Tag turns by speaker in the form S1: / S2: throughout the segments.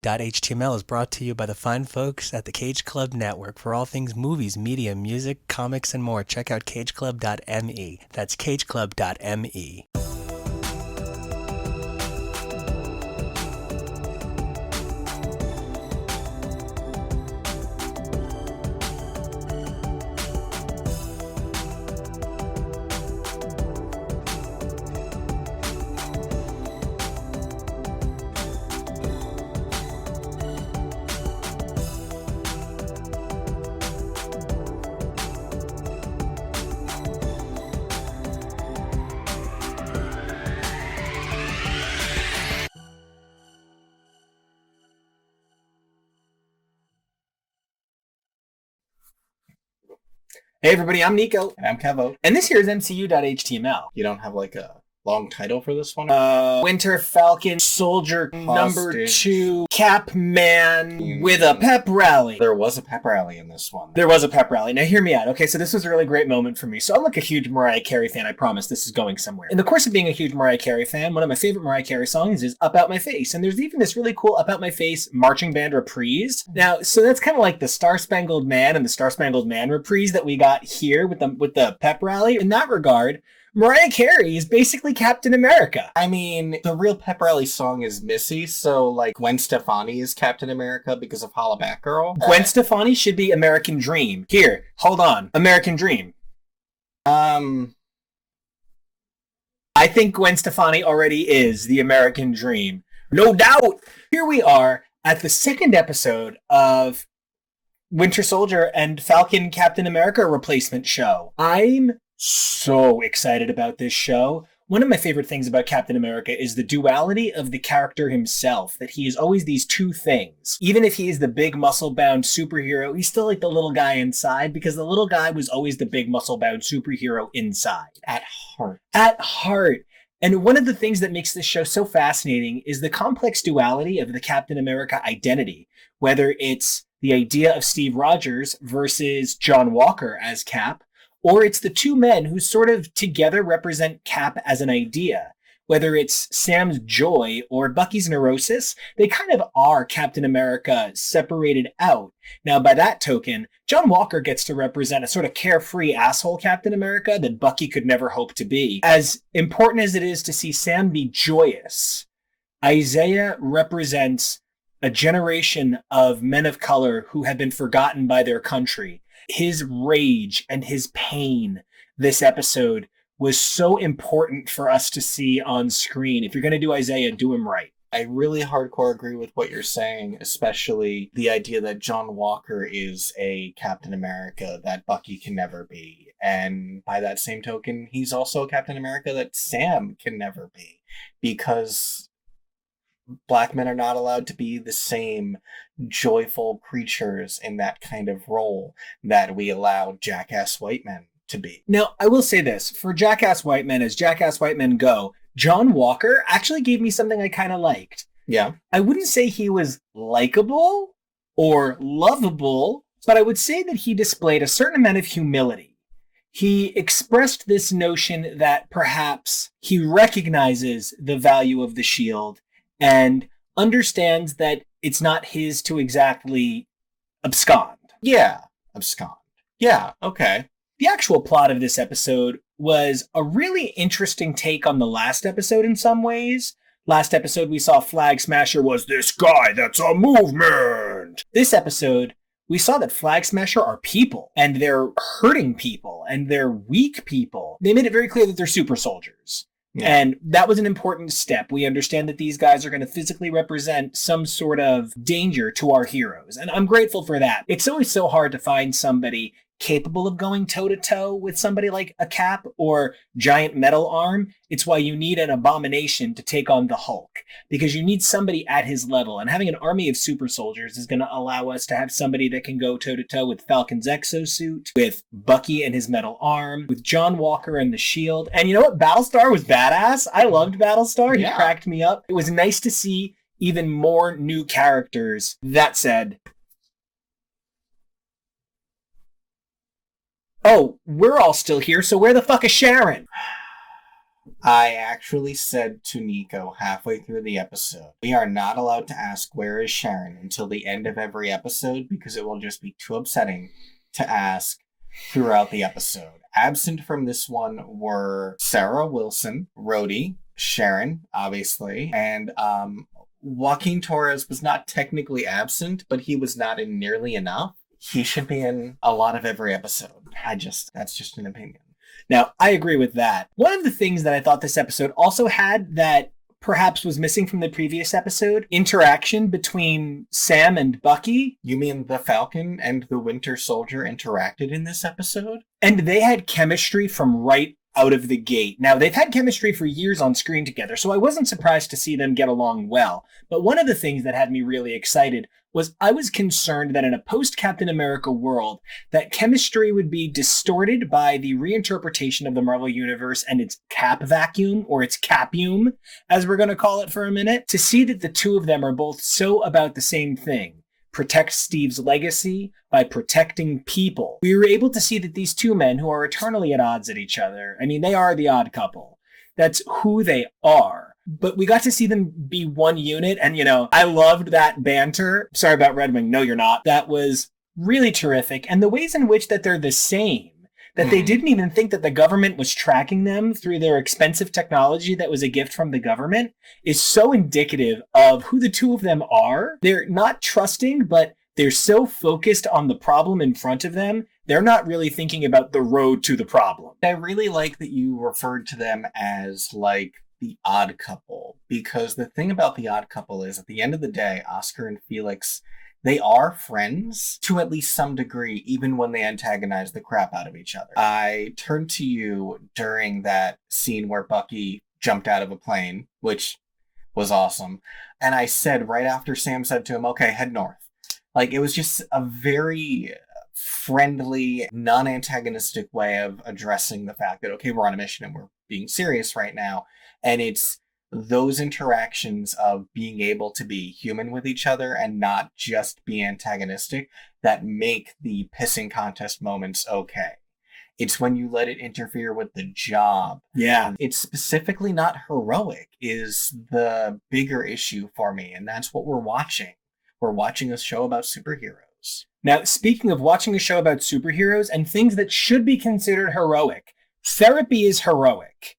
S1: MCU.html is brought to you by the fine folks at the Cage Club Network. For all things movies, media, music, comics, and more, check out cageclub.me. That's cageclub.me.
S2: Hey everybody, I'm Nico.
S3: And I'm Kevo.
S2: And this here is MCU.html.
S3: You don't have like a long title for this one?
S2: Winter Falcon Soldier number 2 Cap Man with a pep rally.
S3: There was a pep rally in this one.
S2: There was a pep rally. Now hear me out. Okay, so this was a really great moment for me. So I'm like a huge Mariah Carey fan. I promise this is going somewhere. In the course of being a huge Mariah Carey fan, one of my favorite Mariah Carey songs is Up Out My Face. And there's even this really cool Up Out My Face marching band reprise. Now, so that's kind of like the Star Spangled Man and the Star Spangled Man reprise that we got here with the pep rally. In that regard, Mariah Carey is basically Captain America.
S3: I mean, the real pep rally song is Missy, so like Gwen Stefani is Captain America because of Holla Back Girl.
S2: Gwen Stefani should be American Dream. Here, hold on. American Dream. I think Gwen Stefani already is the American Dream. No doubt. Here we are at the second episode of Winter Soldier and Falcon Captain America replacement show. I'm so excited about this show. One of my favorite things about Captain America is the duality of the character himself, that he is always these two things. Even if he is the big muscle-bound superhero, he's still like the little guy inside, because the little guy was always the big muscle-bound superhero inside.
S3: At heart.
S2: At heart. And one of the things that makes this show so fascinating is the complex duality of the Captain America identity, whether it's the idea of Steve Rogers versus John Walker as Cap, or it's the two men who sort of together represent Cap as an idea. Whether it's Sam's joy or Bucky's neurosis, they kind of are Captain America separated out. Now, by that token, John Walker gets to represent a sort of carefree asshole Captain America that Bucky could never hope to be. As important as it is to see Sam be joyous, Isaiah represents a generation of men of color who have been forgotten by their country. His rage and his pain this episode was so important for us to see on screen. If you're going to do Isaiah, do him right.
S3: I really hardcore agree with what you're saying, especially the idea that John Walker is a Captain America that Bucky can never be. And by that same token, he's also a Captain America that Sam can never be. Because Black men are not allowed to be the same joyful creatures in that kind of role that we allow jackass white men to be.
S2: Now, I will say this. For jackass white men, as jackass white men go, John Walker actually gave me something I kind of liked.
S3: Yeah.
S2: I wouldn't say he was likable or lovable, but I would say that he displayed a certain amount of humility. He expressed this notion that perhaps he recognizes the value of the shield and understands that it's not his to exactly abscond.
S3: Yeah, abscond. Yeah, okay.
S2: The actual plot of this episode was a really interesting take on the last episode in some ways. Last episode we saw Flag Smasher was this guy that's a movement. This episode, we saw that Flag Smasher are people, and they're hurting people, and they're weak people. They made it very clear that they're super soldiers. Yeah. And that was an important step. We understand that these guys are going to physically represent some sort of danger to our heroes. And I'm grateful for that. It's always so hard to find somebody capable of going toe-to-toe with somebody like a Cap or Giant Metal Arm. It's why you need an Abomination to take on the Hulk, because you need somebody at his level. And having an army of super soldiers is going to allow us to have somebody that can go toe-to-toe with Falcon's exosuit, with Bucky and his metal arm, with John Walker and the shield. And you know what? Battlestar was badass. I loved Battlestar. He cracked me up. It was nice to see even more new characters. That said, oh, we're all still here, so where the fuck is Sharon?
S3: I actually said to Nico halfway through the episode, we are not allowed to ask where is Sharon until the end of every episode because it will just be too upsetting to ask throughout the episode. Absent from this one were Sarah Wilson, Rhodey, Sharon, obviously, and Joaquin Torres was not technically absent, but he was not in nearly enough. He should be in a lot of every episode. That's just an opinion.
S2: Now, I agree with that. One of the things that I thought this episode also had that perhaps was missing from the previous episode, interaction between Sam and Bucky.
S3: You mean the Falcon and the Winter Soldier interacted in this episode?
S2: And they had chemistry from right out of the gate. Now, they've had chemistry for years on screen together, so I wasn't surprised to see them get along well. But one of the things that had me really excited was I was concerned that in a post-Captain America world, that chemistry would be distorted by the reinterpretation of the Marvel Universe and its cap vacuum, or its capium, as we're going to call it for a minute, to see that the two of them are both so about the same thing. Protect Steve's legacy by protecting people. We were able to see that these two men who are eternally at odds at each other, I mean, they are the odd couple. That's who they are. But we got to see them be one unit. And, I loved that banter. Sorry about Red Wing. No, you're not. That was really terrific. And the ways in which that they're the same. That they didn't even think that the government was tracking them through their expensive technology that was a gift from the government is so indicative of who the two of them are. They're not trusting, but they're so focused on the problem in front of them, they're not really thinking about the road to the problem.
S3: I really like that you referred to them as like the odd couple, because the thing about the odd couple is at the end of the day, Oscar and Felix, they are friends to at least some degree, even when they antagonize the crap out of each other. I turned to you during that scene where Bucky jumped out of a plane, which was awesome. And I said right after Sam said to him, okay, head north. Like, it was just a very friendly, non-antagonistic way of addressing the fact that, okay, we're on a mission and we're being serious right now. And it's those interactions of being able to be human with each other and not just be antagonistic that make the pissing contest moments okay. It's when you let it interfere with the job.
S2: Yeah.
S3: It's specifically not heroic is the bigger issue for me. And that's what we're watching. We're watching a show about superheroes.
S2: Now, speaking of watching a show about superheroes and things that should be considered heroic, therapy is heroic.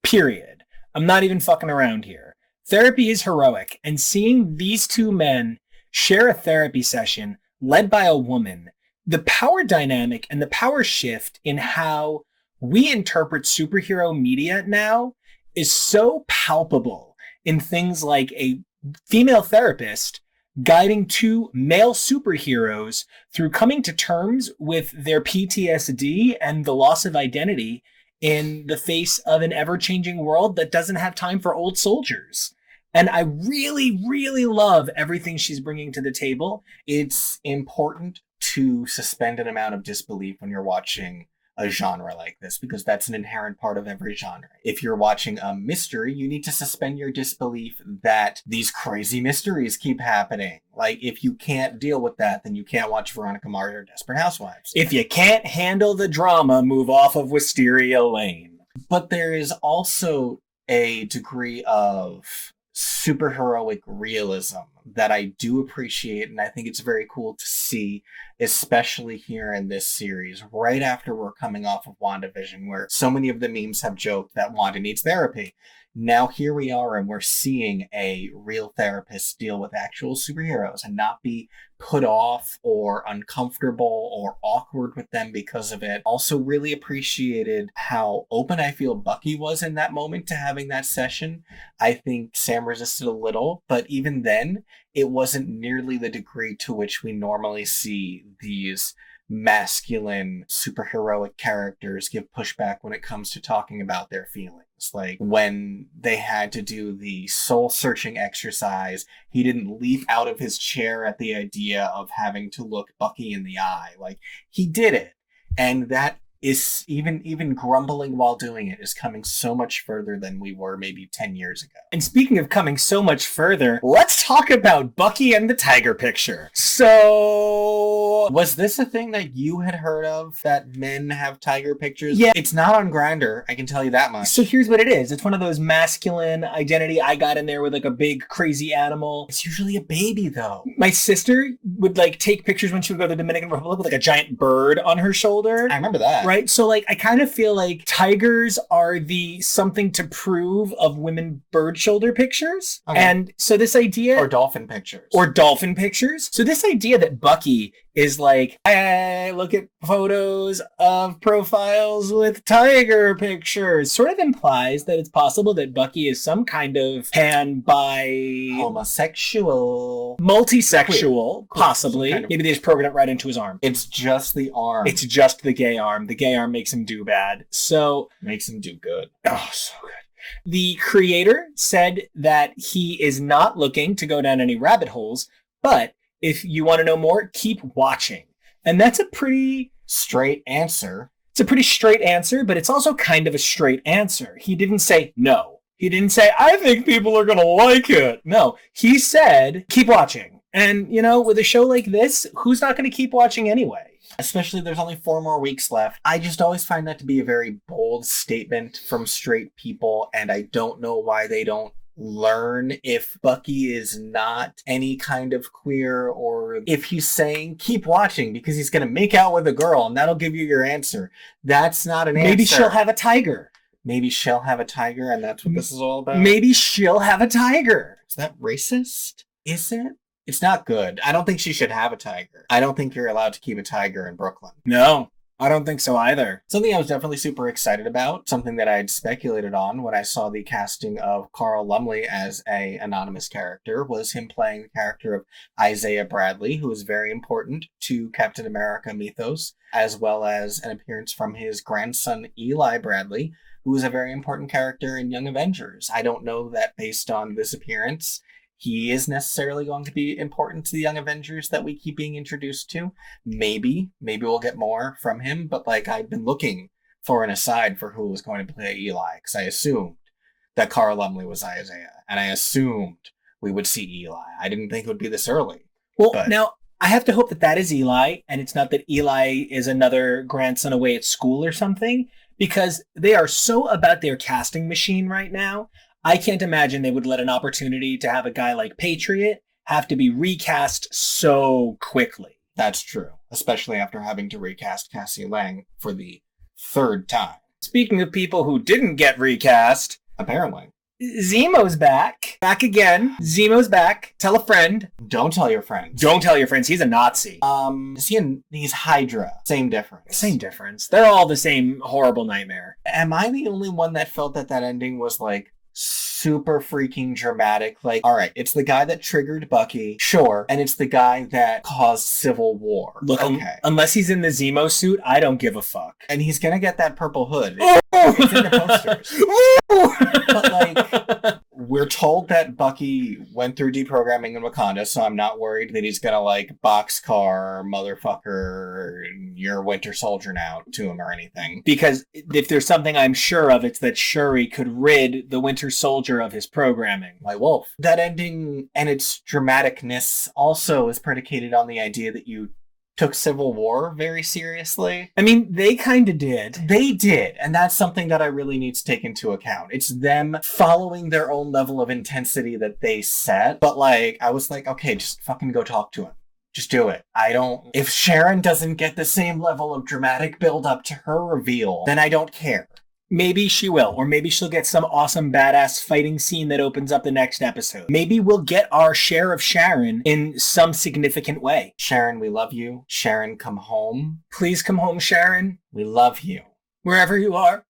S2: Period. I'm not even fucking around here. Therapy is heroic, and seeing these two men share a therapy session led by a woman, the power dynamic and the power shift in how we interpret superhero media now is so palpable in things like a female therapist guiding two male superheroes through coming to terms with their PTSD and the loss of identity in the face of an ever-changing world that doesn't have time for old soldiers. And I really, really love everything she's bringing to the table.
S3: It's important to suspend an amount of disbelief when you're watching a genre like this, because that's an inherent part of every genre. If you're watching a mystery, you need to suspend your disbelief that these crazy mysteries keep happening. Like, if you can't deal with that, then you can't watch Veronica Mars or Desperate Housewives.
S2: If you can't handle the drama, move off of Wisteria Lane.
S3: But there is also a degree of superheroic realism that I do appreciate, and I think it's very cool to see, especially here in this series, right after we're coming off of WandaVision, where so many of the memes have joked that Wanda needs therapy. Now here we are, and we're seeing a real therapist deal with actual superheroes and not be put off or uncomfortable or awkward with them because of it. Also really appreciated how open I feel Bucky was in that moment to having that session. I think Sam resisted a little, but even then, it wasn't nearly the degree to which we normally see these masculine superheroic characters give pushback when it comes to talking about their feelings. Like when they had to do the soul searching exercise, he didn't leap out of his chair at the idea of having to look Bucky in the eye. Like, he did it. And that is even grumbling while doing it is coming so much further than we were maybe 10 years ago.
S2: And speaking of coming so much further, let's talk about Bucky and the Tiger picture. So,
S3: was this a thing that you had heard of, that men have tiger pictures?
S2: Yeah.
S3: It's not on Grindr, I can tell you that much.
S2: So here's what it is. It's one of those masculine identity. I got in there with like a big crazy animal.
S3: It's usually a baby though.
S2: My sister would like take pictures when she would go to the Dominican Republic with like a giant bird on her shoulder.
S3: I remember that.
S2: Right? So like I kind of feel like tigers are the something to prove of women bird shoulder pictures.
S3: Okay.
S2: And so this idea...
S3: Or dolphin pictures.
S2: Or dolphin pictures. So this idea that Bucky is like, I look at photos of profiles with tiger pictures, sort of implies that it's possible that Bucky is some kind of pan-bi...
S3: homosexual.
S2: Multisexual,
S3: Queer.
S2: Possibly.
S3: Kind of.
S2: Maybe they just program it right into his arm.
S3: It's just the arm.
S2: It's just the gay arm. The gay arm makes him do bad. So...
S3: Makes him do good.
S2: Oh, so good. The creator said that he is not looking to go down any rabbit holes, but if you want to know more, keep watching. And that's a pretty...
S3: straight answer.
S2: It's a pretty straight answer, but it's also kind of a straight answer. He didn't say no. He didn't say, I think people are going to like it. No, he said, keep watching. And, you know, with a show like this, who's not going to keep watching anyway?
S3: Especially there's only 4 more weeks left. I just always find that to be a very bold statement from straight people, and I don't know why they don't learn if Bucky is not any kind of queer, or if he's saying keep watching because he's going to make out with a girl and that'll give you your answer. That's not an answer.
S2: Maybe she'll have a tiger.
S3: Maybe she'll have a tiger, and that's what this is all about.
S2: Maybe she'll have a tiger.
S3: Is that racist? Is it? It's not good. I don't think she should have a tiger. I don't think you're allowed to keep a tiger in Brooklyn.
S2: No, I don't think so either.
S3: Something I was definitely super excited about, something that I had speculated on when I saw the casting of Carl Lumbly as an anonymous character, was him playing the character of Isaiah Bradley, who is very important to Captain America mythos, as well as an appearance from his grandson Eli Bradley, who is a very important character in Young Avengers. I don't know that based on this appearance, he is necessarily going to be important to the Young Avengers that we keep being introduced to. Maybe we'll get more from him, but like I've been looking for an aside for who was going to play Eli, because I assumed that Carl Lumbly was Isaiah, and I assumed we would see Eli. I didn't think it would be this early.
S2: Well,
S3: but
S2: now I have to hope that that is Eli, and it's not that Eli is another grandson away at school or something, because they are so about their casting machine right now. I can't imagine they would let an opportunity to have a guy like Patriot have to be recast so quickly.
S3: That's true, especially after having to recast Cassie Lang for the 3rd time.
S2: Speaking of people who didn't get recast,
S3: Apparently.
S2: Zemo's back. Back again. Zemo's back. Tell a friend.
S3: Don't tell your friends.
S2: Don't tell your friends. He's a Nazi.
S3: He's Hydra. Same difference.
S2: Same difference. They're all the same horrible nightmare.
S3: Am I the only one that felt that ending was like super freaking dramatic? Like, all right, it's the guy that triggered Bucky, sure, and it's the guy that caused civil war.
S2: Look,
S3: okay.
S2: Unless he's in the Zemo suit, I don't give a fuck.
S3: And he's gonna get that purple hood.
S2: Oh!
S3: It's in the posters. But like, we're told that Bucky went through deprogramming in Wakanda, so I'm not worried that he's gonna like boxcar motherfucker your Winter Soldier now to him or anything.
S2: Because if there's something I'm sure of, it's that Shuri could rid the Winter Soldier of his programming.
S3: White Wolf. That ending and its dramaticness also is predicated on the idea that you took Civil War very seriously.
S2: I mean, they kind of did.
S3: They did, and that's something that I really need to take into account. It's them following their own level of intensity that they set, but like, I was like, okay, just fucking go talk to him. Just do it. If Sharon doesn't get the same level of dramatic build up to her reveal, then I don't care.
S2: Maybe she will, or maybe she'll get some awesome badass fighting scene that opens up the next episode. Maybe we'll get our share of Sharon in some significant way.
S3: Sharon, we love you. Sharon, come home.
S2: Please come home, Sharon.
S3: We love you.
S2: Wherever you are.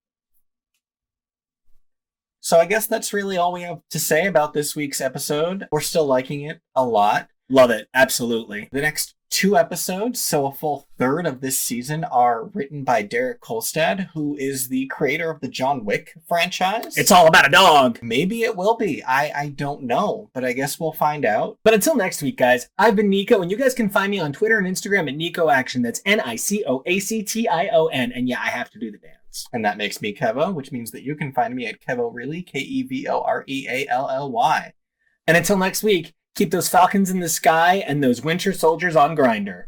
S3: So I guess that's really all we have to say about this week's episode. We're still liking it a lot.
S2: Love it. Absolutely.
S3: The next 2 episodes, so a full third of this season, are written by Derek Kolstad, who is the creator of the John Wick franchise.
S2: It's all about a dog.
S3: Maybe it will be. I don't know, but I guess we'll find out.
S2: But until next week, guys, I've been Nico, and you guys can find me on Twitter and Instagram at NicoAction. That's NicoAction. And yeah, I have to do the dance.
S3: And that makes me Kevo, which means that you can find me at Kevoreally, Kevoreally.
S2: And until next week, keep those falcons in the sky and those winter soldiers on Grindr.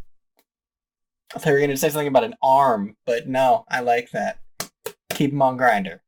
S3: I thought you were going to say something about an arm, but no, I like that. Keep them on Grindr.